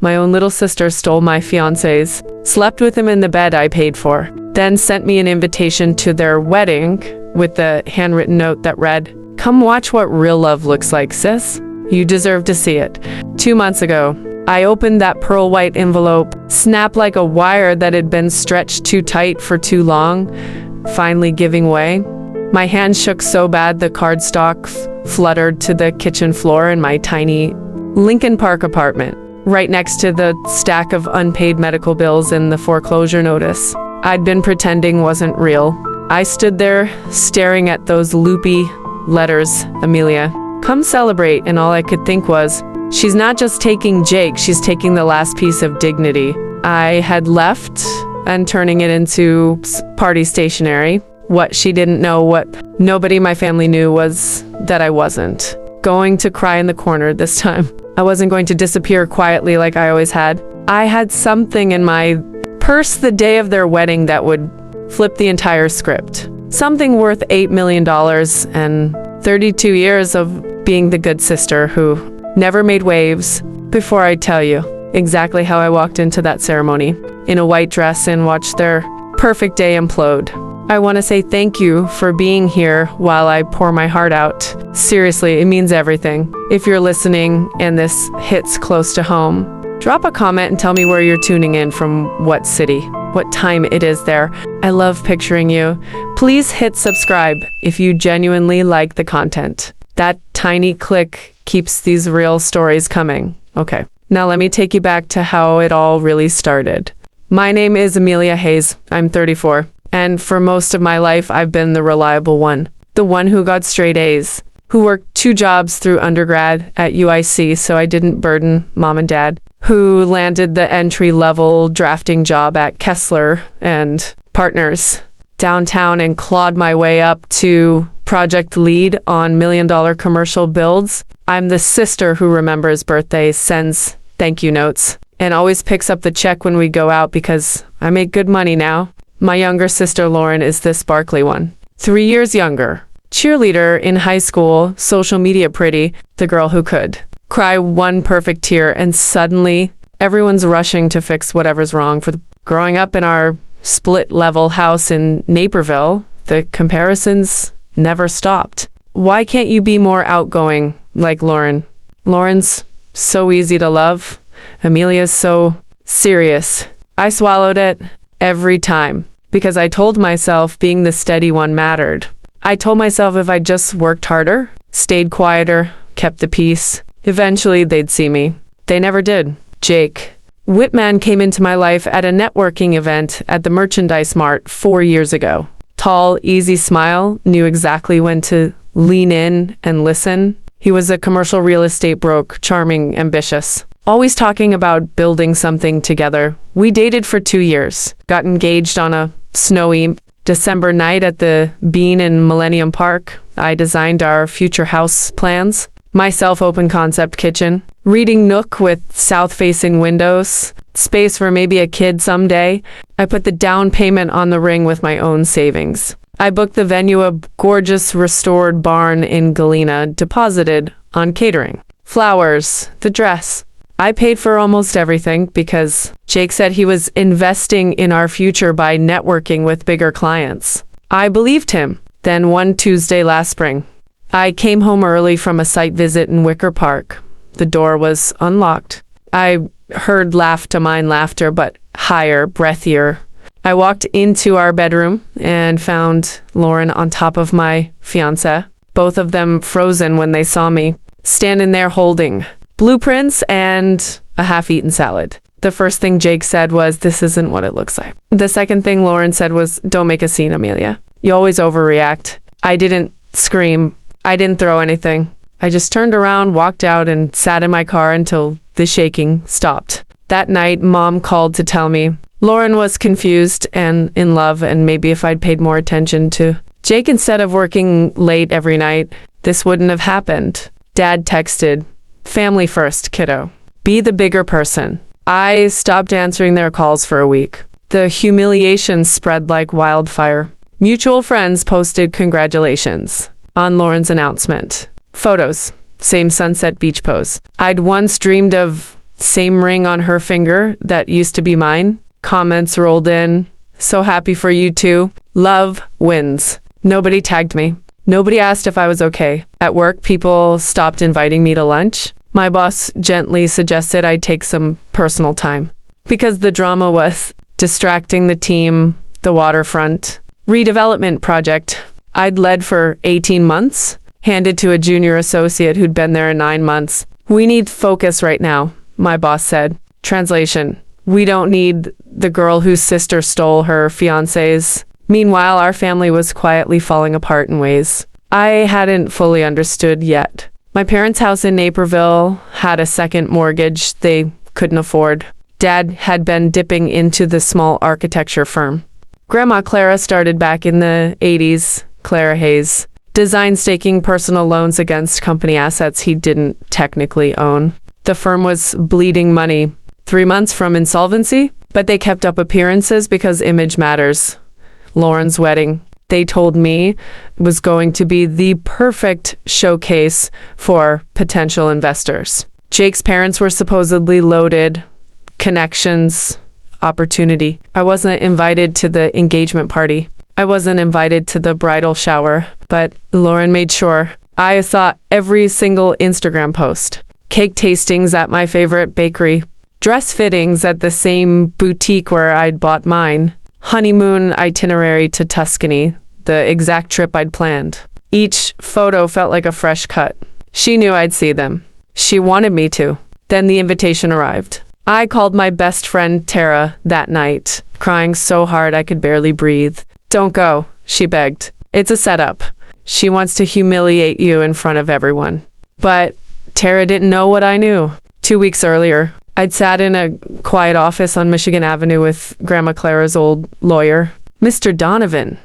My own little sister stole my fiancé's, slept with him in the bed I paid for, then sent me an invitation to their wedding with the handwritten note that read, "Come watch what real love looks like, sis. You deserve to see it." 2 months ago, I opened that pearl white envelope, snapped like a wire that had been stretched too tight for too long, finally giving way. My hand shook so bad the cardstock fluttered to the kitchen floor in my tiny Lincoln Park apartment, right next to the stack of unpaid medical bills and the foreclosure notice I'd been pretending wasn't real. I stood there staring at those loopy letters, Amelia, come celebrate, and all I could think was, she's not just taking Jake, she's taking the last piece of dignity I had left and turning it into party stationery. What she didn't know, what nobody in my family knew, was that I wasn't going to cry in the corner this time. I wasn't going to disappear quietly like I always had. I had something in my purse the day of their wedding that would flip the entire script. Something worth $8 million and 32 years of being the good sister who never made waves. Before I tell you exactly how I walked into that ceremony in a white dress and watched their perfect day implode, I want to say thank you for being here while I pour my heart out. Seriously, it means everything. If you're listening and this hits close to home, drop a comment and tell me where you're tuning in from, what city, what time it is there. I love picturing you. Please hit subscribe if you genuinely like the content. That tiny click keeps these real stories coming. Okay, now let me take you back to how it all really started. My name is Amelia Hayes. I'm 34. And for most of my life, I've been the reliable one. The one who got straight A's, who worked 2 jobs through undergrad at UIC so I didn't burden mom and dad, who landed the entry-level drafting job at Kessler and Partners downtown and clawed my way up to project lead on million-dollar commercial builds. I'm the sister who remembers birthdays, sends thank you notes, and always picks up the check when we go out because I make good money now. My younger sister, Lauren, is the sparkly one. 3 years younger. Cheerleader in high school, social media pretty, the girl who could cry one perfect tear and suddenly everyone's rushing to fix whatever's wrong. Growing up in our split-level house in Naperville, the comparisons never stopped. Why can't you be more outgoing like Lauren? Lauren's so easy to love. Amelia's so serious. I swallowed it every time because I told myself being the steady one mattered. I told myself if I just worked harder, stayed quieter, kept the peace, eventually they'd see me. They never did. Jake Whitman came into my life at a networking event at the Merchandise Mart 4 years ago. Tall, easy smile, knew exactly when to lean in and listen. He was a commercial real estate broke, charming, ambitious. Always talking about building something together. We dated for 2 years, got engaged on a snowy December night at the Bean in Millennium Park. I designed our future house plans. My self-open concept kitchen, reading nook with south-facing windows, space for maybe a kid someday. I put the down payment on the ring with my own savings. I booked the venue, a gorgeous restored barn in Galena, deposited on catering. Flowers, the dress. I paid for almost everything because Jake said he was investing in our future by networking with bigger clients. I believed him. Then one Tuesday last spring, I came home early from a site visit in Wicker Park. The door was unlocked. I heard laughter, but higher, breathier. I walked into our bedroom and found Lauren on top of my fiancé, both of them frozen when they saw me, standing there holding blueprints and a half-eaten salad. The first thing Jake said was, "This isn't what it looks like." The second thing Lauren said was, "Don't make a scene, Amelia. You always overreact." I didn't scream. I didn't throw anything. I just turned around, walked out, and sat in my car until the shaking stopped. That night, Mom called to tell me Lauren was confused and in love, and maybe if I'd paid more attention to Jake instead of working late every night, this wouldn't have happened. Dad texted, "Family first, kiddo. Be the bigger person." I stopped answering their calls for a week. The humiliation spread like wildfire. Mutual friends posted congratulations on Lauren's announcement. Photos, same sunset beach pose I'd once dreamed of Same ring on her finger that used to be mine. Comments rolled in. So happy for you too. Love wins. Nobody tagged me. Nobody asked if I was okay. At work, people stopped inviting me to lunch. My boss gently suggested I take some personal time because the drama was distracting the team, the waterfront redevelopment project I'd led for 18 months, handed to a junior associate who'd been there 9 months. We need focus right now, my boss said. Translation: we don't need the girl whose sister stole her fiancé's. Meanwhile, our family was quietly falling apart in ways I hadn't fully understood yet. My parents' house in Naperville had a second mortgage they couldn't afford. Dad had been dipping into the small architecture firm Grandma Clara started back in the 80s, Clara Hayes, design staking personal loans against company assets he didn't technically own. The firm was bleeding money, 3 months from insolvency, but they kept up appearances because image matters. Lauren's wedding, they told me, was going to be the perfect showcase for potential investors. Jake's parents were supposedly loaded, connections, opportunity. I wasn't invited to the engagement party. I wasn't invited to the bridal shower, but Lauren made sure. I saw every single Instagram post. Cake tastings at my favorite bakery. Dress fittings at the same boutique where I'd bought mine. Honeymoon itinerary to Tuscany, the exact trip I'd planned. Each photo felt like a fresh cut. She knew I'd see them. She wanted me to. Then the invitation arrived. I called my best friend Tara that night, crying so hard I could barely breathe. "Don't go," she begged. "It's a setup. She wants to humiliate you in front of everyone." But Tara didn't know what I knew. 2 weeks earlier, I'd sat in a quiet office on Michigan Avenue with Grandma Clara's old lawyer, Mr. Donovan.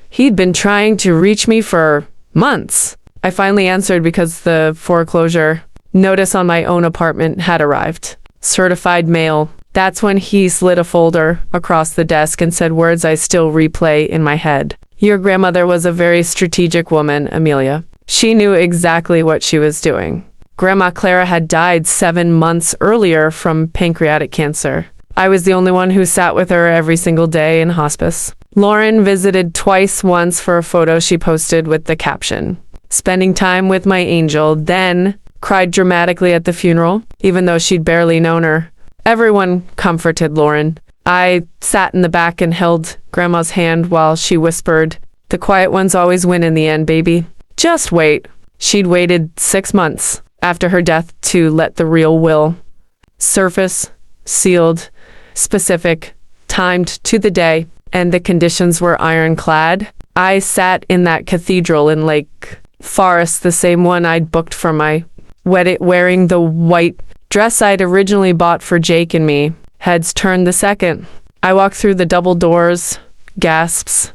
He'd been trying to reach me for months. I finally answered because the foreclosure notice on my own apartment had arrived. Certified mail. That's when he slid a folder across the desk and said words I still replay in my head. "Your grandmother was a very strategic woman, Amelia. She knew exactly what she was doing. Grandma Clara had died 7 months earlier from pancreatic cancer. I was the only one who sat with her every single day in hospice." Lauren visited twice, once for a photo she posted with the caption, "Spending time with my angel," then cried dramatically at the funeral, even though she'd barely known her. Everyone comforted Lauren. I sat in the back and held Grandma's hand while she whispered, "The quiet ones always win in the end, baby. Just wait." She'd waited 6 months after her death to let the real will surface, sealed, specific, timed to the day, and the conditions were ironclad. I sat in that cathedral in Lake Forest, the same one I'd booked for my wedding, wearing the white dress I'd originally bought for Jake and me. Heads turned the second. I walked through the double doors, gasps,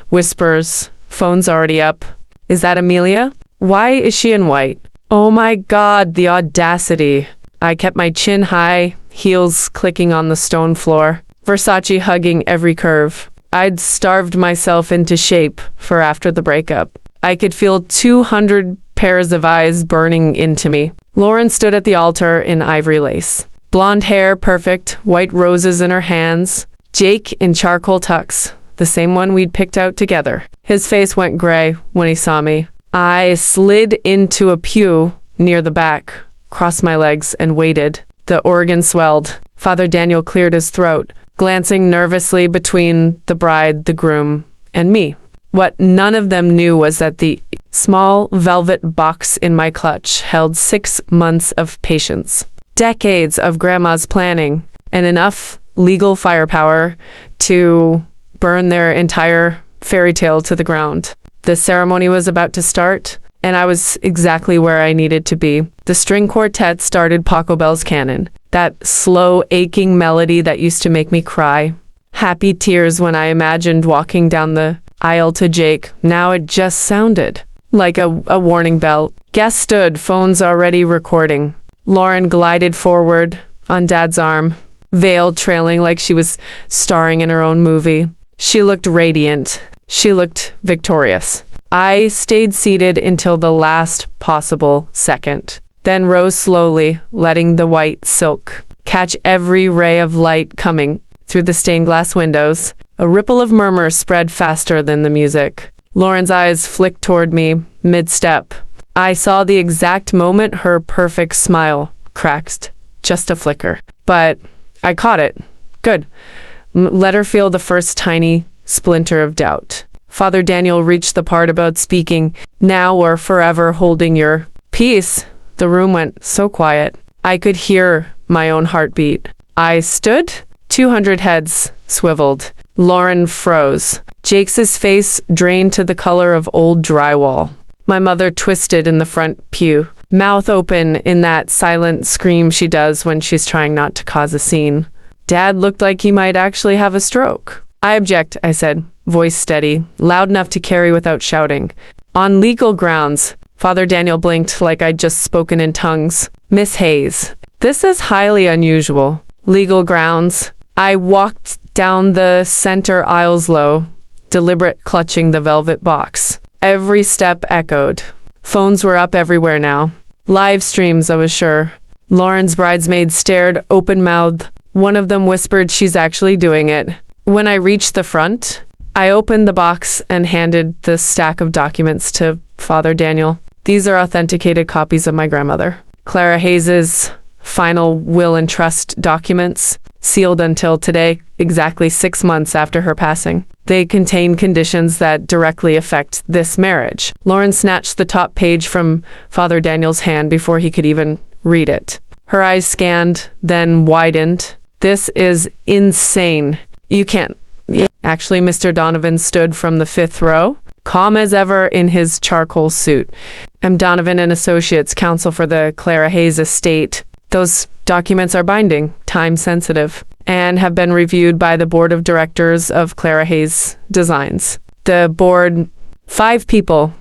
whispers, phone's already up. "Is that Amelia? Why is she in white? Oh my God, the audacity." I kept my chin high, heels clicking on the stone floor, Versace hugging every curve. I'd starved myself into shape for after the breakup. I could feel 200 pairs of eyes burning into me. Lauren stood at the altar in ivory lace. Blonde hair perfect, white roses in her hands. Jake in charcoal tux, the same one we'd picked out together. His face went gray when he saw me. I slid into a pew near the back, crossed my legs, and waited. The organ swelled. Father Daniel cleared his throat, glancing nervously between the bride, the groom, and me. What none of them knew was that the small velvet box in my clutch held 6 months of patience, decades of Grandma's planning, and enough legal firepower to burn their entire fairy tale to the ground. The ceremony was about to start, and I was exactly where I needed to be. The string quartet started Paco Bell's Canon, that slow, aching melody that used to make me cry. Happy tears when I imagined walking down the aisle to Jake. Now it just sounded like a warning bell. Guests stood, phones already recording. Lauren glided forward on Dad's arm, veil trailing like she was starring in her own movie. She looked radiant. She looked victorious. I stayed seated until the last possible second. then rose slowly, letting the white silk catch every ray of light coming through the stained glass windows. A ripple of murmur spread faster than the music. Lauren's eyes flicked toward me, mid-step. I saw the exact moment her perfect smile cracked. Just a flicker. But I caught it. Good. Let her feel the first tiny splinter of doubt. Father Daniel reached the part about speaking now or forever, holding your peace. The room went so quiet. I could hear my own heartbeat. I stood. 200 heads swiveled. Lauren froze. Jake's face drained to the color of old drywall. My mother twisted in the front pew, mouth open in that silent scream she does when she's trying not to cause a scene. Dad looked like he might actually have a stroke. I object, I said, voice steady, loud enough to carry without shouting. On legal grounds. Father Daniel blinked like I'd just spoken in tongues. Miss Hayes, this is highly unusual. Legal grounds. I walked down the center aisles low, deliberate, clutching the velvet box. Every step echoed. Phones were up everywhere now. Live streams, I was sure. Lauren's bridesmaids stared open-mouthed. One of them whispered she's actually doing it. When I reached the front, I opened the box and handed the stack of documents to Father Daniel. These are authenticated copies of my grandmother. Clara Hayes's final will and trust documents, sealed until today, exactly 6 months after her passing. They contain conditions that directly affect this marriage. Lauren snatched the top page from Father Daniel's hand before he could even read it. Her eyes scanned, then widened. This is insane. You can't. Actually, Mr. Donovan stood from the 5th row, calm as ever in his charcoal suit. I'm Donovan and Associates, counsel for the Clara Hayes estate. Those documents are binding, time-sensitive, and have been reviewed by the board of directors of Clara Hayes Designs. The board, 5 people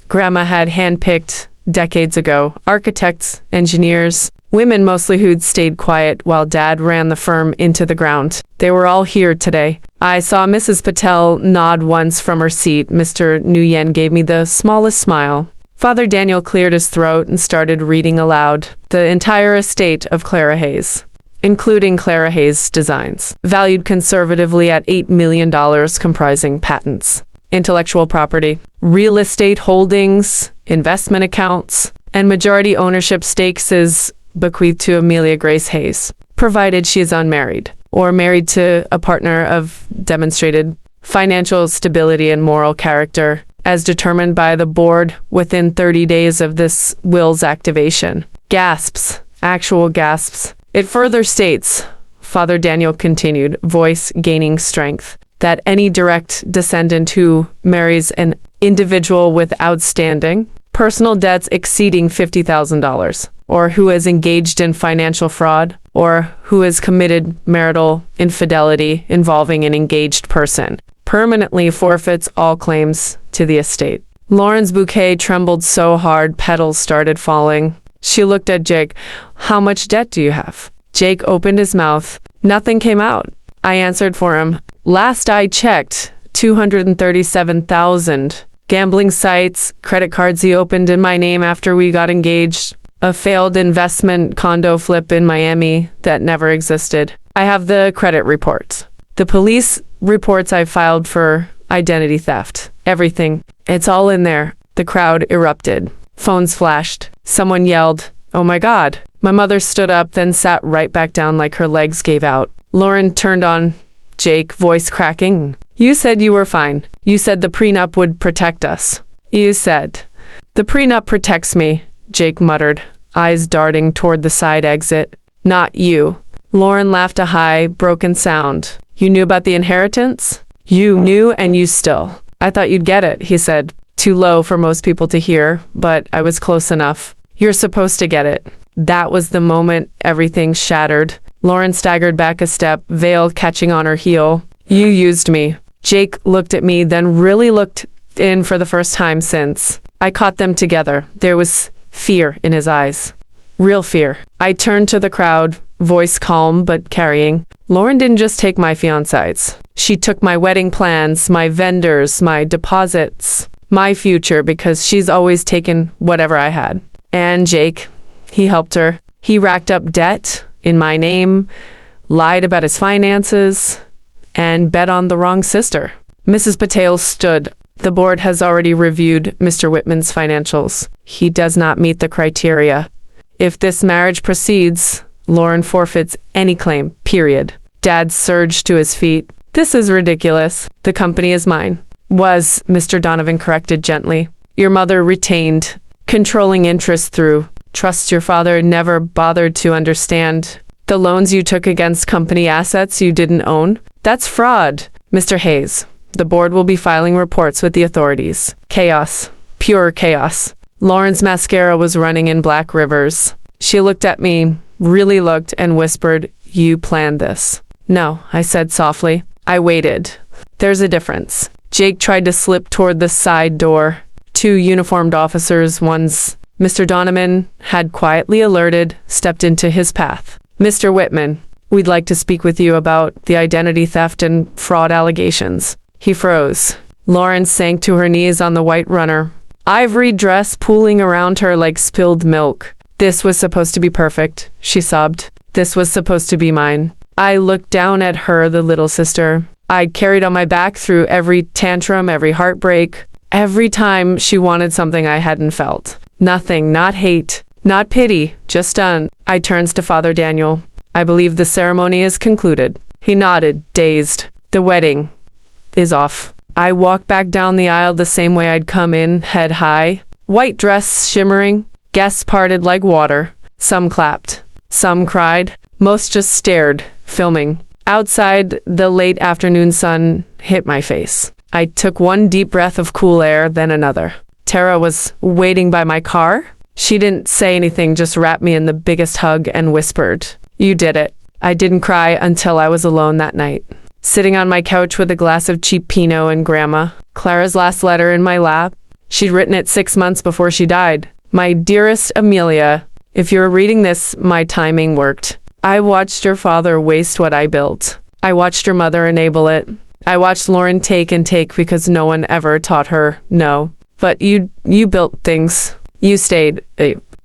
Grandma had handpicked decades ago, architects, engineers, women mostly who'd stayed quiet while Dad ran the firm into the ground. They were all here today. I saw Mrs. Patel nod once from her seat. Mr. Nguyen gave me the smallest smile. Father Daniel cleared his throat and started reading aloud. The entire estate of Clara Hayes, including Clara Hayes Designs, valued conservatively at $8 million, comprising patents, intellectual property, real estate holdings, investment accounts, and majority ownership stakes, is bequeathed to Amelia Grace Hayes, provided she is unmarried or married to a partner of demonstrated financial stability and moral character, as determined by the board within 30 days of this will's activation. Gasps, actual gasps. It further states, Father Daniel continued, voice gaining strength, that any direct descendant who marries an individual with outstanding personal debts exceeding $50,000, or who is engaged in financial fraud, or who has committed marital infidelity involving an engaged person, permanently forfeits all claims to the estate. Lauren's bouquet trembled so hard, petals started falling. She looked at Jake. How much debt do you have? Jake opened his mouth. Nothing came out. I answered for him. Last I checked, $237,000. Gambling sites, credit cards he opened in my name after we got engaged, a failed investment condo flip in Miami that never existed. I have the credit reports. The police reports I filed for identity theft. Everything. It's all in there. The crowd erupted. Phones flashed. Someone yelled, "Oh my God." My mother stood up, then sat right back down like her legs gave out. Lauren turned on Jake, voice cracking. You said you were fine. You said the prenup would protect us. You said. The prenup protects me, Jake muttered, eyes darting toward the side exit. Not you. Lauren laughed a high, broken sound. You knew about the inheritance? You knew, and you still. I thought you'd get it, he said. Too low for most people to hear, but I was close enough. You're supposed to get it. That was the moment everything shattered. Lauren staggered back a step, veil catching on her heel. You used me. Jake looked at me, then really looked in for the first time since. I caught them together. There was fear in his eyes. Real fear. I turned to the crowd, voice calm but carrying. Lauren didn't just take my fiancés. She took my wedding plans, my vendors, my deposits, my future, because she's always taken whatever I had. And Jake, He helped her. He racked up debt in my name, lied about his finances, and bet on the wrong sister. Mrs. Patel stood. The board has already reviewed Mr. Whitman's financials. He does not meet the criteria. If this marriage proceeds, Lauren forfeits any claim, period. Dad surged to his feet. This is ridiculous. The company is mine. Was, Mr. Donovan corrected gently. Your mother retained controlling interest through trust. Your father never bothered to understand the loans you took against company assets you didn't own. That's fraud. Mr. Hayes, the board will be filing reports with the authorities. Chaos. Pure chaos. Lauren's mascara was running in black rivers. She looked at me, really looked, and whispered, "You planned this." "No," I said softly. I waited. There's a difference. Jake tried to slip toward the side door. Two uniformed officers, one's Mr. Donovan, had quietly alerted, stepped into his path. "Mr. Whitman, we'd like to speak with you about the identity theft and fraud allegations." He froze. Lauren sank to her knees on the white runner, ivory dress pooling around her like spilled milk. "This was supposed to be perfect," she sobbed. "This was supposed to be mine." I looked down at her, the little sister I'd carried on my back through every tantrum, every heartbreak, every time she wanted something I hadn't felt. Nothing, not hate, not pity, just done. I turns to Father Daniel. "I believe the ceremony is concluded." He nodded, dazed. "The wedding is off." I walked back down the aisle the same way I'd come in, head high, white dress shimmering, guests parted like water. Some clapped, some cried, most just stared, filming. Outside, the late afternoon sun hit my face. I took one deep breath of cool air, then another. Tara was waiting by my car. She didn't say anything, just wrapped me in the biggest hug and whispered, "You did it." I didn't cry until I was alone that night, sitting on my couch with a glass of cheap Pinot and Grandma. Clara's last letter in my lap. She'd written it 6 months before she died. "My dearest Amelia, if you're reading this, my timing worked. I watched your father waste what I built. I watched your mother enable it. I watched Lauren take and take because no one ever taught her no. But you built things. You stayed.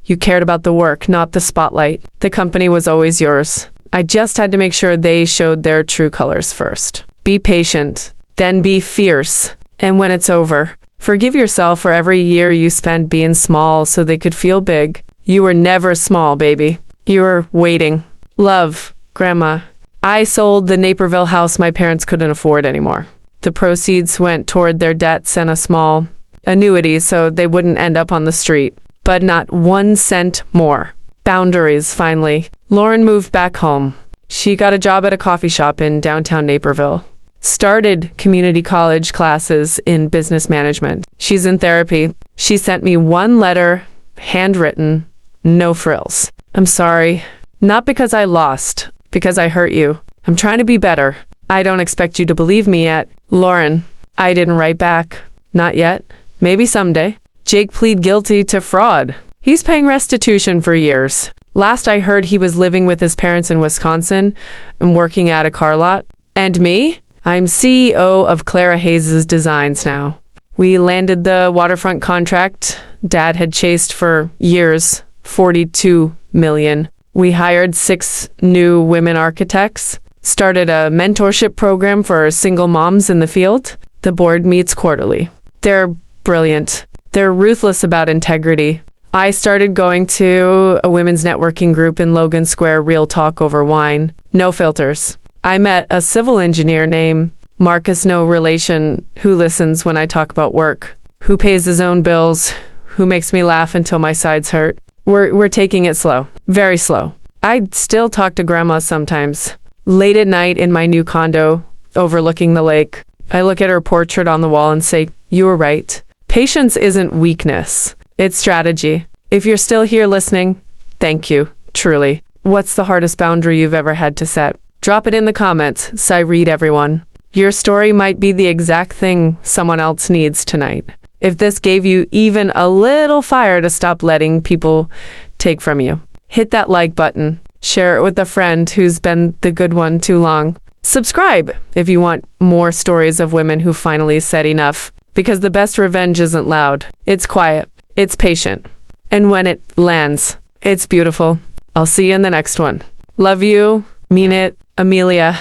You cared about the work, not the spotlight. The company was always yours. I just had to make sure they showed their true colors first. Be patient, then be fierce. And when it's over, forgive yourself for every year you spent being small so they could feel big. You were never small, baby. You were waiting. Love, Grandma." I sold the Naperville house my parents couldn't afford anymore. The proceeds went toward their debts and a small annuity so they wouldn't end up on the street. But not 1 cent more. Boundaries, finally. Lauren moved back home. She got a job at a coffee shop in downtown Naperville. Started community college classes in business management. She's in therapy. She sent me one letter, handwritten, no frills. "I'm sorry. Not because I lost, because I hurt you. I'm trying to be better. I don't expect you to believe me yet." Lauren. I didn't write back. "Not yet. Maybe someday." Jake pleaded guilty to fraud. He's paying restitution for years. Last I heard, he was living with his parents in Wisconsin and working at a car lot. And me? I'm CEO of Clara Hayes' Designs now. We landed the waterfront contract Dad had chased for years, $42 million. We hired 6 new women architects, started a mentorship program for single moms in the field. The board meets quarterly. They're brilliant. They're ruthless about integrity. I started going to a women's networking group in Logan Square, real talk over wine, no filters. I met a civil engineer named Marcus, no relation, who listens when I talk about work, who pays his own bills, who makes me laugh until my sides hurt. We're taking it slow, very slow. I still talk to Grandma sometimes, late at night in my new condo overlooking the lake. I look at her portrait on the wall and say, "You were right. Patience isn't weakness. It's strategy." If you're still here listening, thank you, truly. What's the hardest boundary you've ever had to set? Drop it in the comments so I read everyone. Your story might be the exact thing someone else needs tonight. If this gave you even a little fire to stop letting people take from you, hit that like button. Share it with a friend who's been the good one too long. Subscribe if you want more stories of women who finally said enough. Because the best revenge isn't loud. It's quiet. It's patient. And when it lands, It's beautiful. I'll see you in the next one. Love you. Mean it, Amelia.